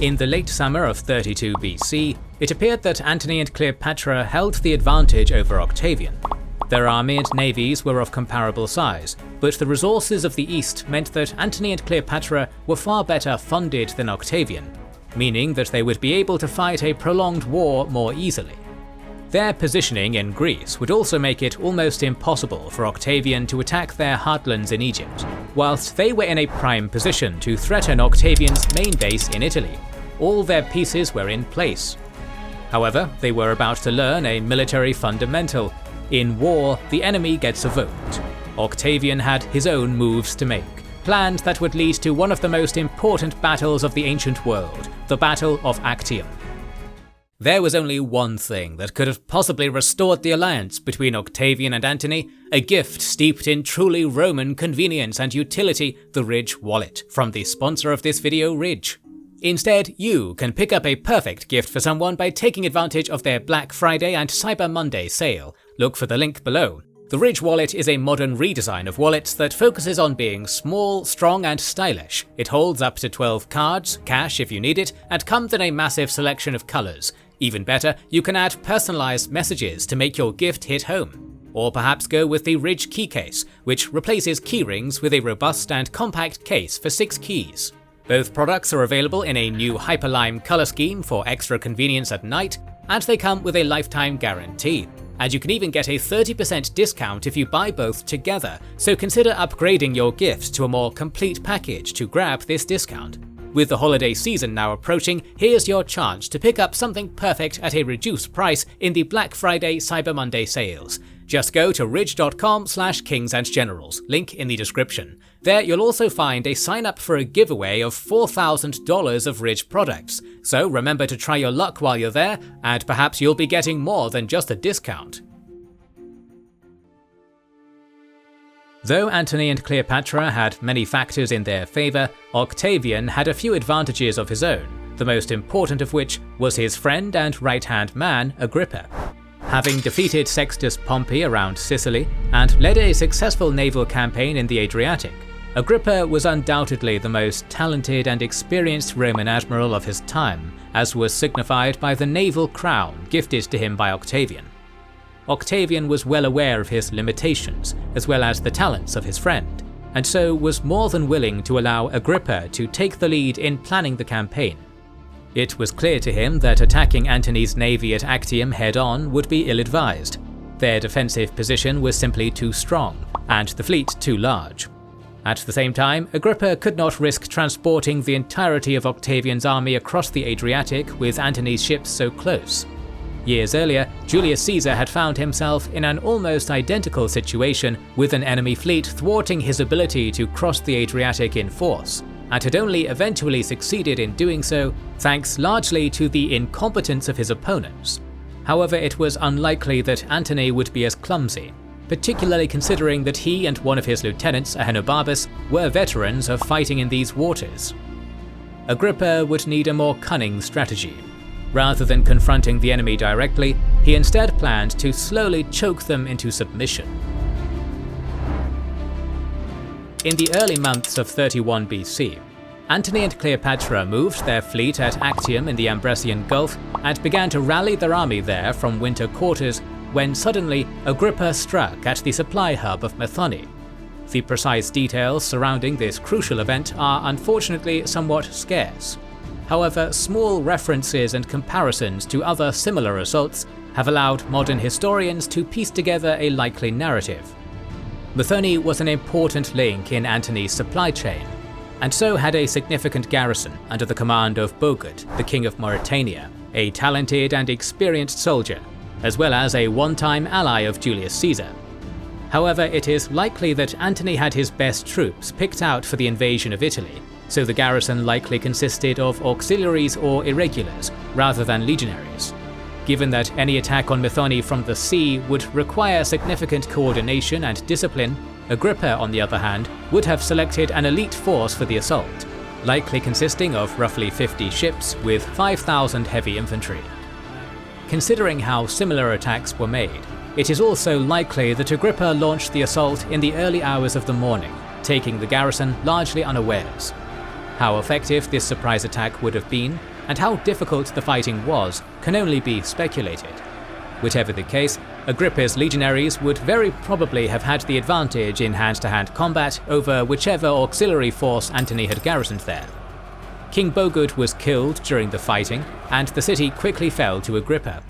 In the late summer of 32 BC, it appeared that Antony and Cleopatra held the advantage over Octavian. Their army and navies were of comparable size, but the resources of the east meant that Antony and Cleopatra were far better funded than Octavian, meaning that they would be able to fight a prolonged war more easily. Their positioning in Greece would also make it almost impossible for Octavian to attack their heartlands in Egypt, whilst they were in a prime position to threaten Octavian's main base in Italy. All their pieces were in place. However, they were about to learn a military fundamental. In war, the enemy gets a vote. Octavian had his own moves to make, plans that would lead to one of the most important battles of the ancient world, the Battle of Actium. There was only one thing that could have possibly restored the alliance between Octavian and Antony, a gift steeped in truly Roman convenience and utility, the Ridge wallet, from the sponsor of this video, Ridge. Instead, you can pick up a perfect gift for someone by taking advantage of their Black Friday and Cyber Monday sale. Look for the link below. The Ridge wallet is a modern redesign of wallets that focuses on being small, strong and stylish. It holds up to 12 cards, cash if you need it, and comes in a massive selection of colours. Even better, you can add personalised messages to make your gift hit home. Or perhaps go with the Ridge key case, which replaces keyrings with a robust and compact case for 6 keys. Both products are available in a new Hyperlime colour scheme for extra convenience at night, and they come with a lifetime guarantee. And you can even get a 30% discount if you buy both together, so consider upgrading your gift to a more complete package to grab this discount. With the holiday season now approaching, here's your chance to pick up something perfect at a reduced price in the Black Friday Cyber Monday sales. Just go to ridge.com/kingsandgenerals, link in the description. There you'll also find a sign up for a giveaway of $4,000 of Ridge products, so remember to try your luck while you're there, and perhaps you'll be getting more than just a discount. Though Antony and Cleopatra had many factors in their favour, Octavian had a few advantages of his own, the most important of which was his friend and right-hand man, Agrippa. Having defeated Sextus Pompey around Sicily and led a successful naval campaign in the Adriatic, Agrippa was undoubtedly the most talented and experienced Roman admiral of his time, as was signified by the naval crown gifted to him by Octavian. Octavian was well aware of his limitations, as well as the talents of his friend, and so was more than willing to allow Agrippa to take the lead in planning the campaign. It was clear to him that attacking Antony's navy at Actium head-on would be ill-advised. Their defensive position was simply too strong, and the fleet too large. At the same time, Agrippa could not risk transporting the entirety of Octavian's army across the Adriatic with Antony's ships so close. Years earlier, Julius Caesar had found himself in an almost identical situation, with an enemy fleet thwarting his ability to cross the Adriatic in force, and had only eventually succeeded in doing so thanks largely to the incompetence of his opponents. However, it was unlikely that Antony would be as clumsy, particularly considering that he and one of his lieutenants, Ahenobarbus, were veterans of fighting in these waters. Agrippa would need a more cunning strategy. Rather than confronting the enemy directly, he instead planned to slowly choke them into submission. In the early months of 31 BC, Antony and Cleopatra moved their fleet at Actium in the Ambracian Gulf and began to rally their army there from winter quarters when suddenly Agrippa struck at the supply hub of Methone. The precise details surrounding this crucial event are unfortunately somewhat scarce. However, small references and comparisons to other similar assaults have allowed modern historians to piece together a likely narrative. Methone was an important link in Antony's supply chain, and so had a significant garrison under the command of Bogud, the king of Mauritania, a talented and experienced soldier, as well as a one-time ally of Julius Caesar. However, it is likely that Antony had his best troops picked out for the invasion of Italy, so the garrison likely consisted of auxiliaries or irregulars, rather than legionaries. Given that any attack on Methone from the sea would require significant coordination and discipline, Agrippa, on the other hand, would have selected an elite force for the assault, likely consisting of roughly 50 ships with 5,000 heavy infantry. Considering how similar attacks were made, it is also likely that Agrippa launched the assault in the early hours of the morning, taking the garrison largely unawares. How effective this surprise attack would have been and how difficult the fighting was can only be speculated. Whichever the case, Agrippa's legionaries would very probably have had the advantage in hand-to-hand combat over whichever auxiliary force Antony had garrisoned there. King Bogud was killed during the fighting, and the city quickly fell to Agrippa.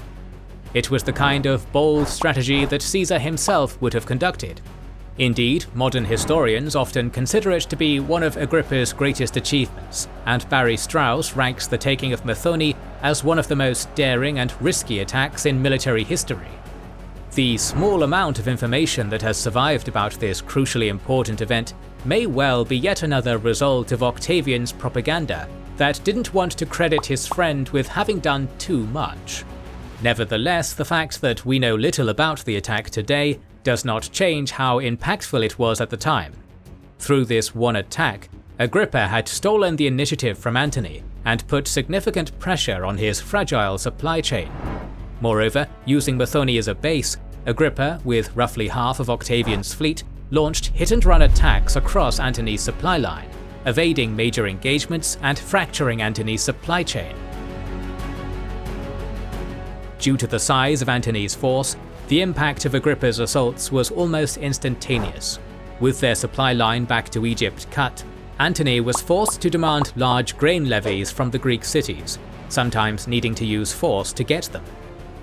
It was the kind of bold strategy that Caesar himself would have conducted. Indeed, modern historians often consider it to be one of Agrippa's greatest achievements, and Barry Strauss ranks the taking of Methone as one of the most daring and risky attacks in military history. The small amount of information that has survived about this crucially important event may well be yet another result of Octavian's propaganda that didn't want to credit his friend with having done too much. Nevertheless, the fact that we know little about the attack today does not change how impactful it was at the time. Through this one attack, Agrippa had stolen the initiative from Antony and put significant pressure on his fragile supply chain. Moreover, using Methone as a base, Agrippa, with roughly half of Octavian's fleet, launched hit-and-run attacks across Antony's supply line, evading major engagements and fracturing Antony's supply chain. Due to the size of Antony's force, the impact of Agrippa's assaults was almost instantaneous. With their supply line back to Egypt cut, Antony was forced to demand large grain levies from the Greek cities, sometimes needing to use force to get them.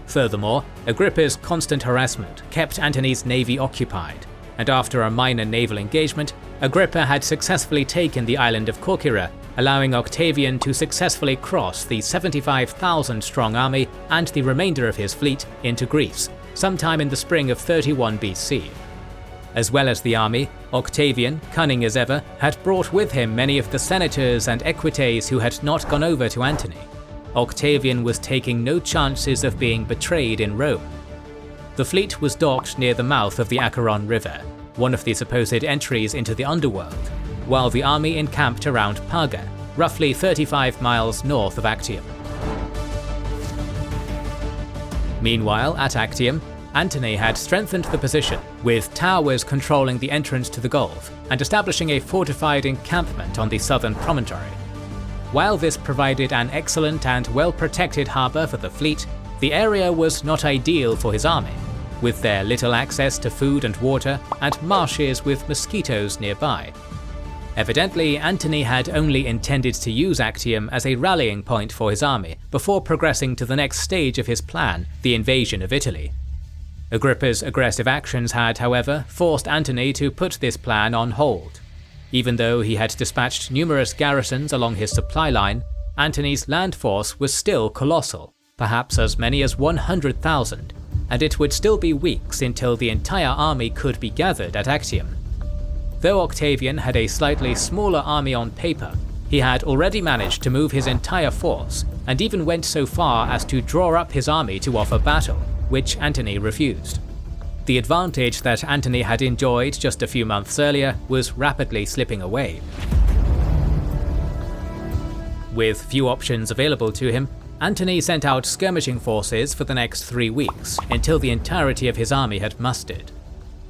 Furthermore, Agrippa's constant harassment kept Antony's navy occupied, and after a minor naval engagement, Agrippa had successfully taken the island of Corcyra, allowing Octavian to successfully cross the 75,000-strong army and the remainder of his fleet into Greece, sometime in the spring of 31 BC. As well as the army, Octavian, cunning as ever, had brought with him many of the senators and equites who had not gone over to Antony. Octavian was taking no chances of being betrayed in Rome. The fleet was docked near the mouth of the Acheron River, one of the supposed entries into the underworld, while the army encamped around Parga, roughly 35 miles north of Actium. Meanwhile, at Actium, Antony had strengthened the position, with towers controlling the entrance to the Gulf and establishing a fortified encampment on the southern promontory. While this provided an excellent and well-protected harbour for the fleet, the area was not ideal for his army, with their little access to food and water and marshes with mosquitoes nearby. Evidently, Antony had only intended to use Actium as a rallying point for his army before progressing to the next stage of his plan, the invasion of Italy. Agrippa's aggressive actions had, however, forced Antony to put this plan on hold. Even though he had dispatched numerous garrisons along his supply line, Antony's land force was still colossal, perhaps as many as 100,000, and it would still be weeks until the entire army could be gathered at Actium. Though Octavian had a slightly smaller army on paper, he had already managed to move his entire force, and even went so far as to draw up his army to offer battle, which Antony refused. The advantage that Antony had enjoyed just a few months earlier was rapidly slipping away. With few options available to him, Antony sent out skirmishing forces for the next 3 weeks, until the entirety of his army had mustered.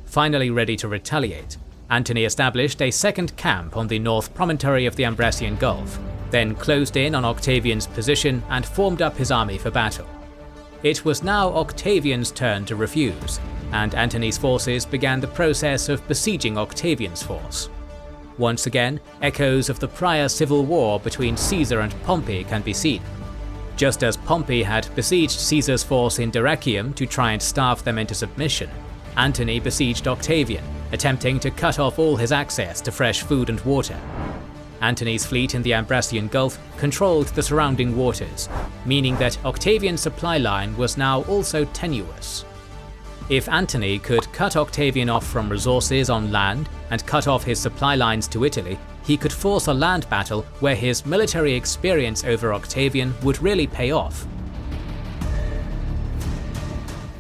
Finally ready to retaliate, Antony established a second camp on the north promontory of the Ambracian Gulf, then closed in on Octavian's position and formed up his army for battle. It was now Octavian's turn to refuse, and Antony's forces began the process of besieging Octavian's force. Once again, echoes of the prior civil war between Caesar and Pompey can be seen. Just as Pompey had besieged Caesar's force in Dyrrhachium to try and starve them into submission, Antony besieged Octavian, attempting to cut off all his access to fresh food and water. Antony's fleet in the Ambracian Gulf controlled the surrounding waters, meaning that Octavian's supply line was now also tenuous. If Antony could cut Octavian off from resources on land and cut off his supply lines to Italy, he could force a land battle where his military experience over Octavian would really pay off.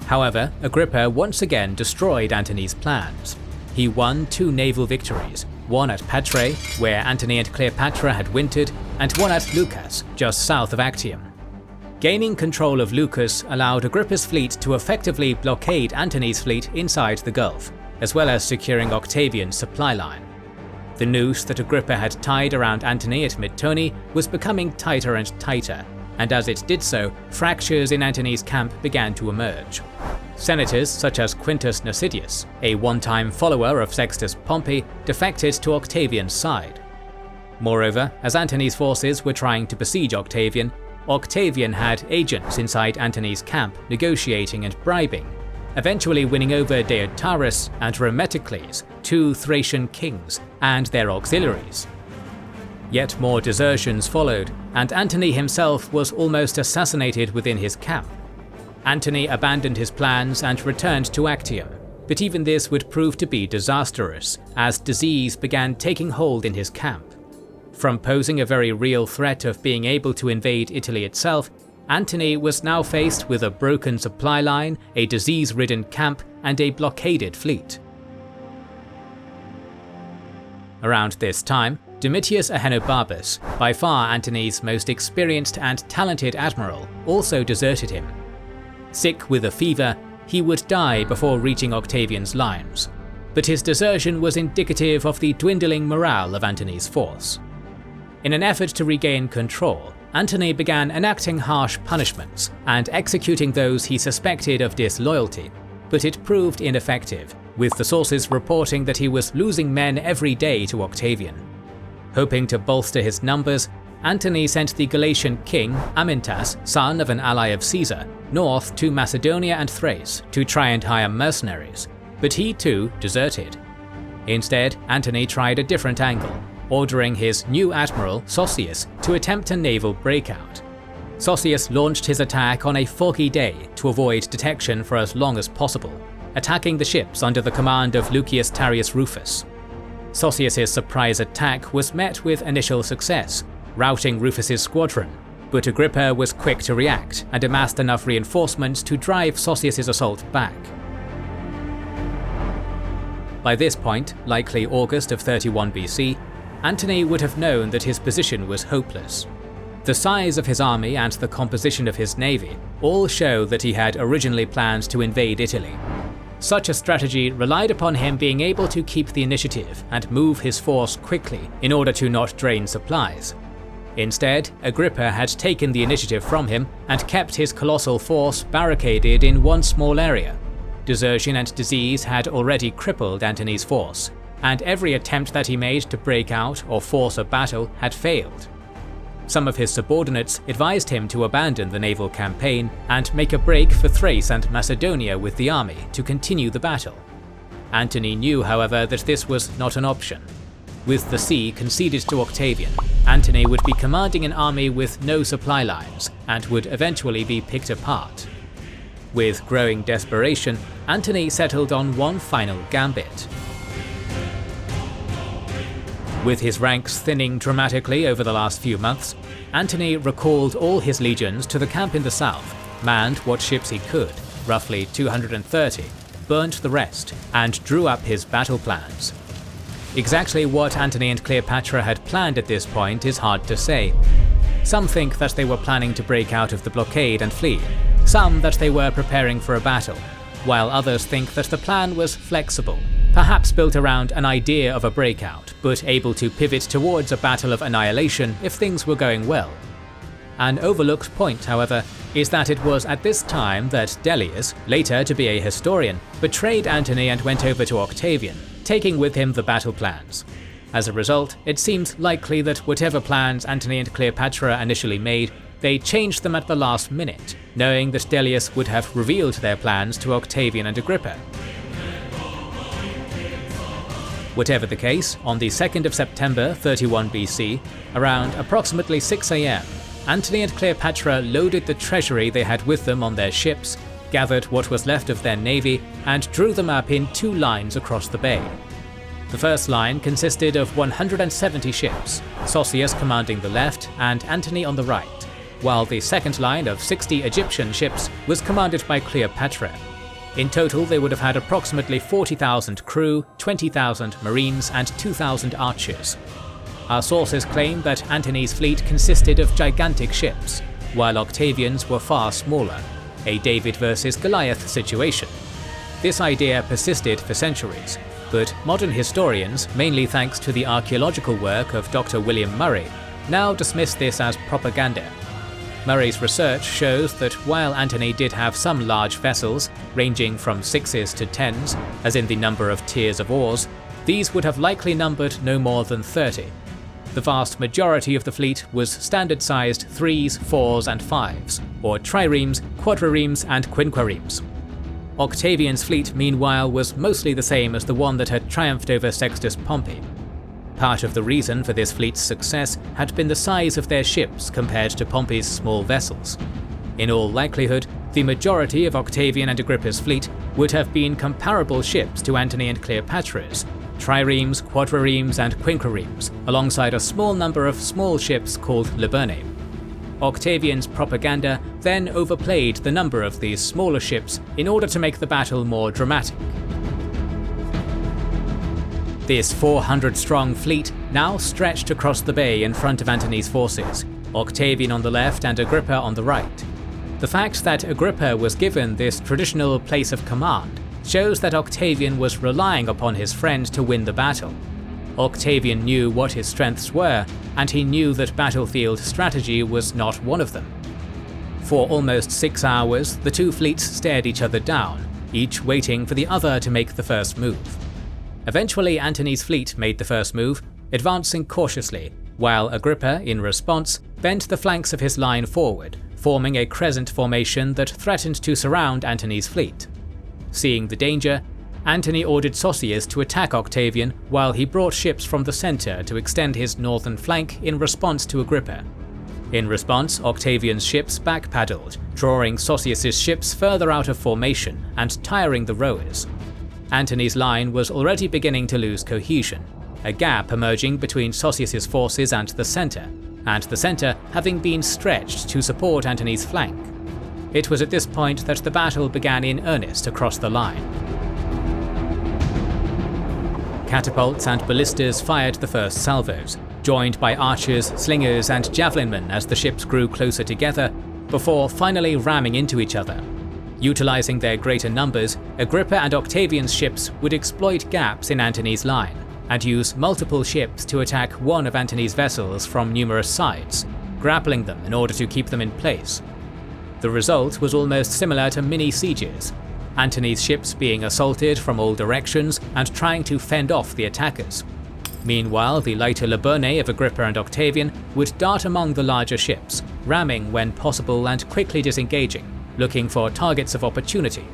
However, Agrippa once again destroyed Antony's plans. He won 2 naval victories, one at Patrae, where Antony and Cleopatra had wintered, and one at Leucas, just south of Actium. Gaining control of Leucas allowed Agrippa's fleet to effectively blockade Antony's fleet inside the Gulf, as well as securing Octavian's supply line. The noose that Agrippa had tied around Antony at Methone was becoming tighter and tighter, and as it did so, fractures in Antony's camp began to emerge. Senators such as Quintus Nasidius, a one-time follower of Sextus Pompey, defected to Octavian's side. Moreover, as Antony's forces were trying to besiege Octavian, Octavian had agents inside Antony's camp negotiating and bribing, eventually winning over Deiotarus and Rhemeticles, two Thracian kings, and their auxiliaries. Yet more desertions followed, and Antony himself was almost assassinated within his camp. Antony abandoned his plans and returned to Actium, but even this would prove to be disastrous, as disease began taking hold in his camp. From posing a very real threat of being able to invade Italy itself, Antony was now faced with a broken supply line, a disease-ridden camp, and a blockaded fleet. Around this time, Domitius Ahenobarbus, by far Antony's most experienced and talented admiral, also deserted him. Sick with a fever, he would die before reaching Octavian's lines, but his desertion was indicative of the dwindling morale of Antony's force. In an effort to regain control, Antony began enacting harsh punishments and executing those he suspected of disloyalty, but it proved ineffective, with the sources reporting that he was losing men every day to Octavian. Hoping to bolster his numbers, Antony sent the Galatian king, Amyntas, son of an ally of Caesar, north to Macedonia and Thrace to try and hire mercenaries, but he too deserted. Instead, Antony tried a different angle, ordering his new admiral, Sosius, to attempt a naval breakout. Sosius launched his attack on a foggy day to avoid detection for as long as possible, attacking the ships under the command of Lucius Tarius Rufus. Sosius' surprise attack was met with initial success, routing Rufus's squadron, but Agrippa was quick to react and amassed enough reinforcements to drive Sosius' assault back. By this point, likely August of 31 BC, Antony would have known that his position was hopeless. The size of his army and the composition of his navy all show that he had originally planned to invade Italy. Such a strategy relied upon him being able to keep the initiative and move his force quickly in order to not drain supplies. Instead, Agrippa had taken the initiative from him and kept his colossal force barricaded in one small area. Desertion and disease had already crippled Antony's force, and every attempt that he made to break out or force a battle had failed. Some of his subordinates advised him to abandon the naval campaign and make a break for Thrace and Macedonia with the army to continue the battle. Antony knew, however, that this was not an option. With the sea conceded to Octavian, Antony would be commanding an army with no supply lines and would eventually be picked apart. With growing desperation, Antony settled on one final gambit. With his ranks thinning dramatically over the last few months, Antony recalled all his legions to the camp in the south, manned what ships he could, roughly 230, burnt the rest, and drew up his battle plans. Exactly what Antony and Cleopatra had planned at this point is hard to say. Some think that they were planning to break out of the blockade and flee, some that they were preparing for a battle, while others think that the plan was flexible, perhaps built around an idea of a breakout, but able to pivot towards a battle of annihilation if things were going well. An overlooked point, however, is that it was at this time that Dellius, later to be a historian, betrayed Antony and went over to Octavian, taking with him the battle plans. As a result, it seems likely that whatever plans Antony and Cleopatra initially made, they changed them at the last minute, knowing that Dellius would have revealed their plans to Octavian and Agrippa. Whatever the case, on the 2nd of September 31 BC, around approximately 6 AM, Antony and Cleopatra loaded the treasury they had with them on their ships, gathered what was left of their navy, and drew them up in two lines across the bay. The first line consisted of 170 ships, Sosius commanding the left and Antony on the right, while the second line of 60 Egyptian ships was commanded by Cleopatra. In total, they would have had approximately 40,000 crew, 20,000 marines, and 2,000 archers. Our sources claim that Antony's fleet consisted of gigantic ships, while Octavian's were far smaller, a David versus Goliath situation. This idea persisted for centuries, but modern historians, mainly thanks to the archaeological work of Dr. William Murray, now dismiss this as propaganda. Murray's research shows that while Antony did have some large vessels, ranging from 6s to 10s, as in the number of tiers of oars, these would have likely numbered no more than 30. The vast majority of the fleet was standard-sized 3s, 4s and 5s, or triremes, quadriremes and quinquiremes. Octavian's fleet, meanwhile, was mostly the same as the one that had triumphed over Sextus Pompey. Part of the reason for this fleet's success had been the size of their ships compared to Pompey's small vessels. In all likelihood, the majority of Octavian and Agrippa's fleet would have been comparable ships to Antony and Cleopatra's, triremes, quadriremes and quinquiremes, alongside a small number of small ships called liburnae. Octavian's propaganda then overplayed the number of these smaller ships in order to make the battle more dramatic. This 400-strong fleet now stretched across the bay in front of Antony's forces, Octavian on the left and Agrippa on the right. The fact that Agrippa was given this traditional place of command shows that Octavian was relying upon his friend to win the battle. Octavian knew what his strengths were, and he knew that battlefield strategy was not one of them. For almost 6 hours, the two fleets stared each other down, each waiting for the other to make the first move. Eventually, Antony's fleet made the first move, advancing cautiously, while Agrippa, in response, bent the flanks of his line forward, forming a crescent formation that threatened to surround Antony's fleet. Seeing the danger, Antony ordered Sosius to attack Octavian while he brought ships from the centre to extend his northern flank in response to Agrippa. In response, Octavian's ships back-paddled, drawing Sosius's ships further out of formation and tiring the rowers. Antony's line was already beginning to lose cohesion, a gap emerging between Sosius's forces and the centre having been stretched to support Antony's flank. It was at this point that the battle began in earnest across the line. Catapults and ballistas fired the first salvos, joined by archers, slingers and javelinmen as the ships grew closer together, before finally ramming into each other. Utilizing their greater numbers, Agrippa and Octavian's ships would exploit gaps in Antony's line, and use multiple ships to attack one of Antony's vessels from numerous sides, grappling them in order to keep them in place. The result was almost similar to mini-sieges, Antony's ships being assaulted from all directions and trying to fend off the attackers. Meanwhile, the lighter liburnae of Agrippa and Octavian would dart among the larger ships, ramming when possible and quickly disengaging, looking for targets of opportunity.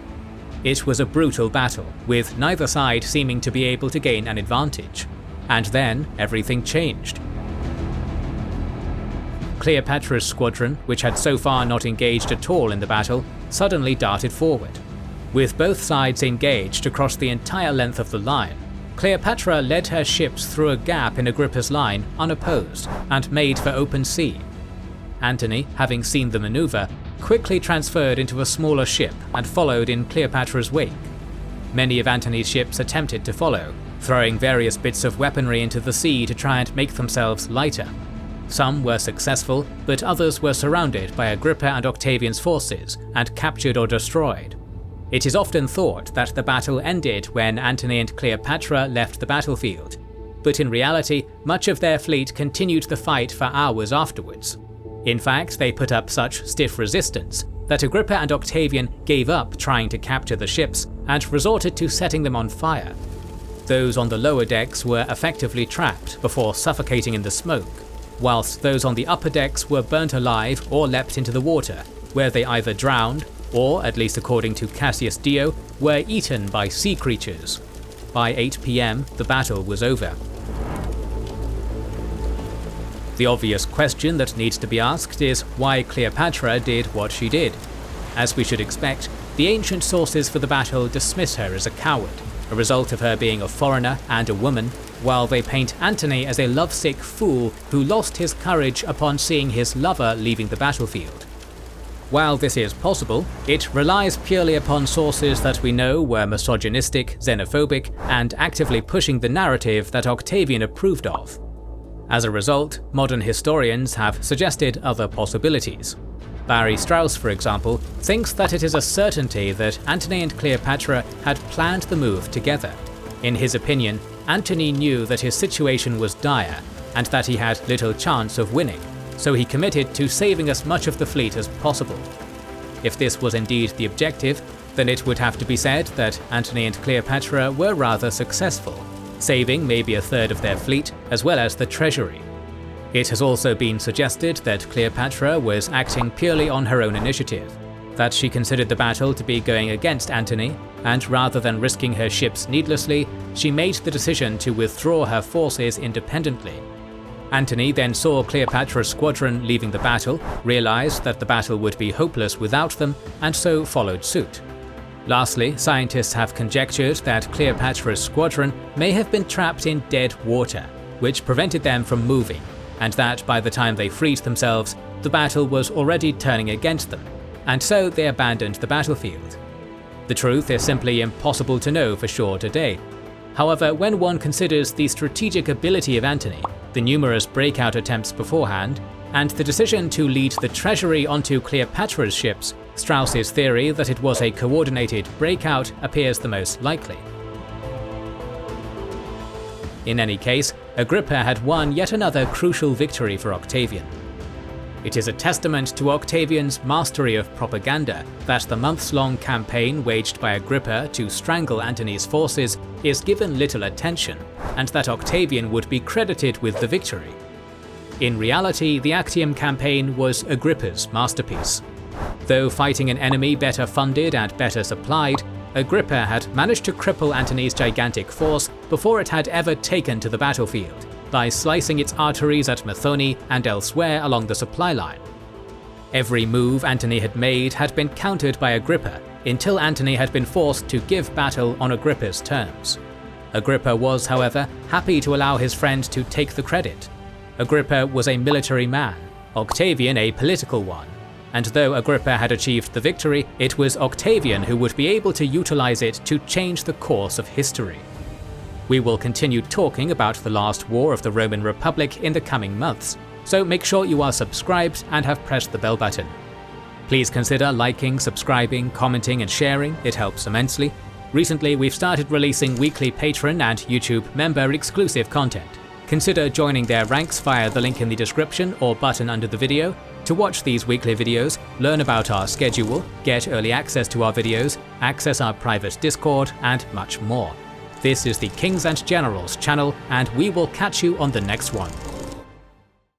It was a brutal battle, with neither side seeming to be able to gain an advantage. And then everything changed. Cleopatra's squadron, which had so far not engaged at all in the battle, suddenly darted forward. With both sides engaged across the entire length of the line, Cleopatra led her ships through a gap in Agrippa's line unopposed and made for open sea. Antony, having seen the maneuver, quickly transferred into a smaller ship and followed in Cleopatra's wake. Many of Antony's ships attempted to follow, throwing various bits of weaponry into the sea to try and make themselves lighter. Some were successful, but others were surrounded by Agrippa and Octavian's forces and captured or destroyed. It is often thought that the battle ended when Antony and Cleopatra left the battlefield, but in reality, much of their fleet continued the fight for hours afterwards. In fact, they put up such stiff resistance that Agrippa and Octavian gave up trying to capture the ships and resorted to setting them on fire. Those on the lower decks were effectively trapped before suffocating in the smoke, whilst those on the upper decks were burnt alive or leapt into the water, where they either drowned or, at least according to Cassius Dio, were eaten by sea creatures. By 8 PM, the battle was over. The obvious question that needs to be asked is why Cleopatra did what she did. As we should expect, the ancient sources for the battle dismiss her as a coward, a result of her being a foreigner and a woman, while they paint Antony as a lovesick fool who lost his courage upon seeing his lover leaving the battlefield. While this is possible, it relies purely upon sources that we know were misogynistic, xenophobic, and actively pushing the narrative that Octavian approved of. As a result, modern historians have suggested other possibilities. Barry Strauss, for example, thinks that it is a certainty that Antony and Cleopatra had planned the move together. In his opinion, Antony knew that his situation was dire and that he had little chance of winning, so he committed to saving as much of the fleet as possible. If this was indeed the objective, then it would have to be said that Antony and Cleopatra were rather successful, saving maybe a third of their fleet as well as the treasury. It has also been suggested that Cleopatra was acting purely on her own initiative, that she considered the battle to be going against Antony, and rather than risking her ships needlessly, she made the decision to withdraw her forces independently. Antony then saw Cleopatra's squadron leaving the battle, realized that the battle would be hopeless without them, and so followed suit. Lastly, scientists have conjectured that Cleopatra's squadron may have been trapped in dead water, which prevented them from moving, and that by the time they freed themselves, the battle was already turning against them, and so they abandoned the battlefield. The truth is simply impossible to know for sure today. However, when one considers the strategic ability of Antony, the numerous breakout attempts beforehand, and the decision to lead the treasury onto Cleopatra's ships, Strauss's theory that it was a coordinated breakout appears the most likely. In any case, Agrippa had won yet another crucial victory for Octavian. It is a testament to Octavian's mastery of propaganda that the months-long campaign waged by Agrippa to strangle Antony's forces is given little attention, and that Octavian would be credited with the victory. In reality, the Actium campaign was Agrippa's masterpiece. Though fighting an enemy better funded and better supplied, Agrippa had managed to cripple Antony's gigantic force before it had ever taken to the battlefield, by slicing its arteries at Methone and elsewhere along the supply line. Every move Antony had made had been countered by Agrippa, until Antony had been forced to give battle on Agrippa's terms. Agrippa was, however, happy to allow his friend to take the credit. Agrippa was a military man, Octavian a political one, and though Agrippa had achieved the victory, it was Octavian who would be able to utilize it to change the course of history. We will continue talking about the last war of the Roman Republic in the coming months, so make sure you are subscribed and have pressed the bell button. Please consider liking, subscribing, commenting and sharing, it helps immensely. Recently we've started releasing weekly Patreon and YouTube member exclusive content. Consider joining their ranks via the link in the description or button under the video to watch these weekly videos, learn about our schedule, get early access to our videos, access our private Discord, and much more. This is the Kings and Generals channel, and we will catch you on the next one.